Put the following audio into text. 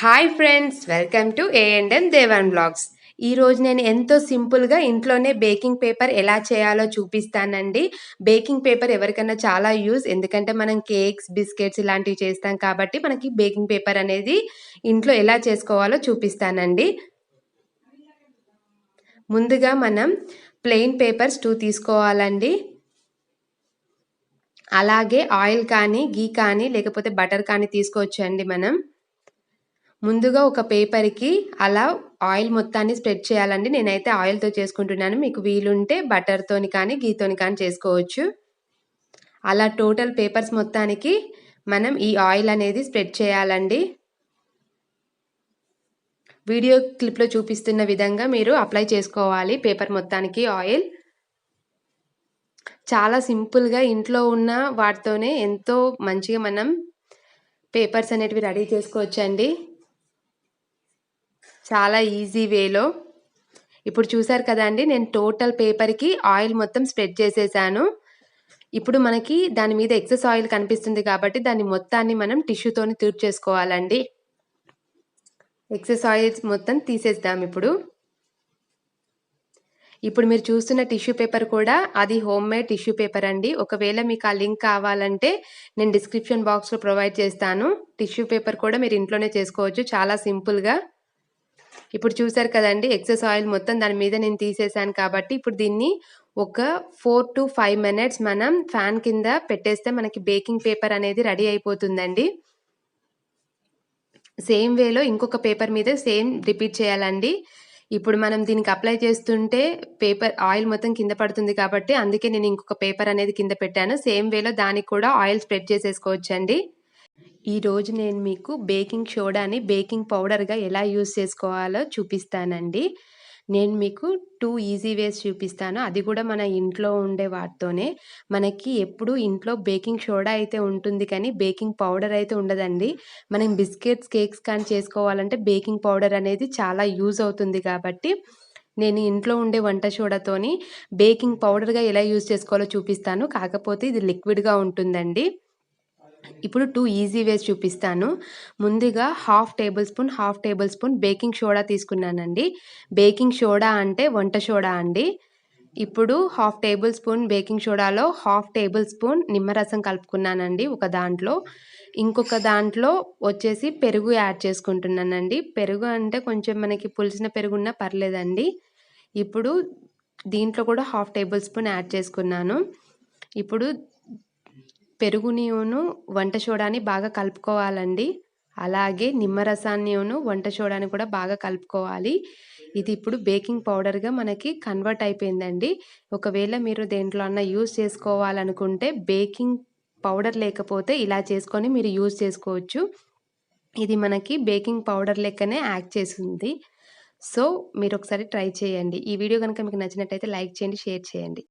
Hi friends, welcome to A&M Devan blogs. ఈరోజు నేను ఎంతో సింపుల్గా ఇంట్లోనే బేకింగ్ పేపర్ ఎలా చేయాలో చూపిస్తానండి. బేకింగ్ పేపర్ ఎవరికైనా చాలా యూజ్, ఎందుకంటే మనం కేక్స్, బిస్కెట్స్ ఇలాంటివి చేస్తాం కాబట్టి మనకి బేకింగ్ పేపర్ అనేది ఇంట్లో ఎలా చేసుకోవాలో చూపిస్తానండి. ముందుగా మనం ప్లెయిన్ పేపర్స్ 2 తీసుకోవాలండి. అలాగే ఆయిల్ కానీ, గీ కానీ, లేకపోతే బటర్ కానీ తీసుకోవచ్చండి. మనం ముందుగా ఒక పేపర్కి అలా ఆయిల్ మొత్తాన్ని స్ప్రెడ్ చేయాలండి. నేనైతే ఆయిల్తో చేసుకుంటున్నాను, మీకు వీలుంటే బటర్తోని కానీ గీతోని కానీ చేసుకోవచ్చు. అలా టోటల్ పేపర్స్ మొత్తానికి మనం ఈ ఆయిల్ అనేది స్ప్రెడ్ చేయాలండి. వీడియో క్లిప్లో చూపిస్తున్న విధంగా మీరు అప్లై చేసుకోవాలి పేపర్ మొత్తానికి ఆయిల్. చాలా సింపుల్గా ఇంట్లో ఉన్న వాటితోనే ఎంతో మంచిగా మనం పేపర్స్ అనేటివి రెడీ చేసుకోవచ్చండి, చాలా ఈజీ వేలో. ఇప్పుడు చూసారు కదండి, నేను టోటల్ పేపర్కి ఆయిల్ మొత్తం స్ప్రెడ్ చేసేసాను. ఇప్పుడు మనకి దాని మీద ఎక్సెస్ ఆయిల్ కనిపిస్తుంది కాబట్టి దాన్ని మొత్తాన్ని మనం టిష్యూతోని చేసుకోవాలండి. ఎక్సెస్ ఆయిల్స్ మొత్తం తీసేద్దాం. ఇప్పుడు మీరు చూస్తున్న టిష్యూ పేపర్ కూడా అది హోమ్ మేడ్ టిష్యూ పేపర్ అండి. ఒకవేళ మీకు ఆ లింక్ కావాలంటే నేను డిస్క్రిప్షన్ బాక్స్లో ప్రొవైడ్ చేస్తాను. టిష్యూ పేపర్ కూడా మీరు ఇంట్లోనే చేసుకోవచ్చు చాలా సింపుల్గా. ఇప్పుడు చూసారు కదండి, ఎక్సెస్ ఆయిల్ మొత్తం దాని మీద నేను తీసేసాను కాబట్టి ఇప్పుడు దీన్ని ఒక 4 to 5 minutes మనం ఫ్యాన్ కింద పెట్టేస్తే మనకి బేకింగ్ పేపర్ అనేది రెడీ అయిపోతుందండి. సేమ్ వేలో ఇంకొక పేపర్ మీద సేమ్ రిపీట్ చేయాలండి. ఇప్పుడు మనం దీనికి అప్లై చేస్తుంటే పేపర్ ఆయిల్ మొత్తం కింద పడుతుంది కాబట్టి అందుకే నేను ఇంకొక పేపర్ అనేది కింద పెట్టాను. సేమ్ వేలో దానికి కూడా ఆయిల్ స్ప్రెడ్ చేసేసుకోవచ్చండి. ఈరోజు నేను మీకు బేకింగ్ సోడాని బేకింగ్ పౌడర్గా ఎలా యూజ్ చేసుకోవాలో చూపిస్తానండి. నేను మీకు 2 ఈజీ వేస్ చూపిస్తాను, అది కూడా మన ఇంట్లో ఉండే వాటితోనే. మనకి ఎప్పుడు ఇంట్లో బేకింగ్ సోడా అయితే ఉంటుంది కానీ బేకింగ్ పౌడర్ అయితే ఉండదండి. మనం బిస్కెట్స్, కేక్స్ కానీ చేసుకోవాలంటే బేకింగ్ పౌడర్ అనేది చాలా యూజ్ అవుతుంది కాబట్టి నేను ఇంట్లో ఉండే వంట సోడాతోని బేకింగ్ పౌడర్గా ఎలా యూజ్ చేసుకోవాలో చూపిస్తాను. కాకపోతే ఇది లిక్విడ్గా ఉంటుందండి. ఇప్పుడు 2 ఈజీ వేస్ చూపిస్తాను. ముందుగా half table spoon baking soda తీసుకున్నానండి. బేకింగ్ సోడా అంటే వంట సోడా అండి. ఇప్పుడు హాఫ్ టేబుల్ స్పూన్ బేకింగ్ సోడాలో హాఫ్ టేబుల్ స్పూన్ నిమ్మరసం కలుపుకున్నానండి ఒక దాంట్లో. ఇంకొక దాంట్లో వచ్చేసి పెరుగు యాడ్ చేసుకుంటున్నానండి. పెరుగు అంటే కొంచెం మనకి పులిసిన పెరుగున్నా పర్లేదండి. ఇప్పుడు దీంట్లో కూడా హాఫ్ టేబుల్ స్పూన్ యాడ్ చేసుకున్నాను. ఇప్పుడు పెరుగునిను వంట సోడాని బాగా కలుపుకోవాలండి. అలాగే నిమ్మరసాన్నిను వంట సోడాని కూడా బాగా కలుపుకోవాలి. ఇది ఇప్పుడు బేకింగ్ పౌడర్గా మనకి కన్వర్ట్ అయిపోయిందండి. ఒకవేళ మీరు దేంట్లో అన్నా యూజ్ చేసుకోవాలనుకుంటే బేకింగ్ పౌడర్ లేకపోతే ఇలా చేసుకొని మీరు యూజ్ చేసుకోవచ్చు. ఇది మనకి బేకింగ్ పౌడర్ లెక్కనే యాక్ట్ చేస్తుంది. సో మీరు ఒకసారి ట్రై చేయండి. ఈ వీడియో కనుక మీకు నచ్చినట్టయితే లైక్ చేయండి, షేర్ చేయండి.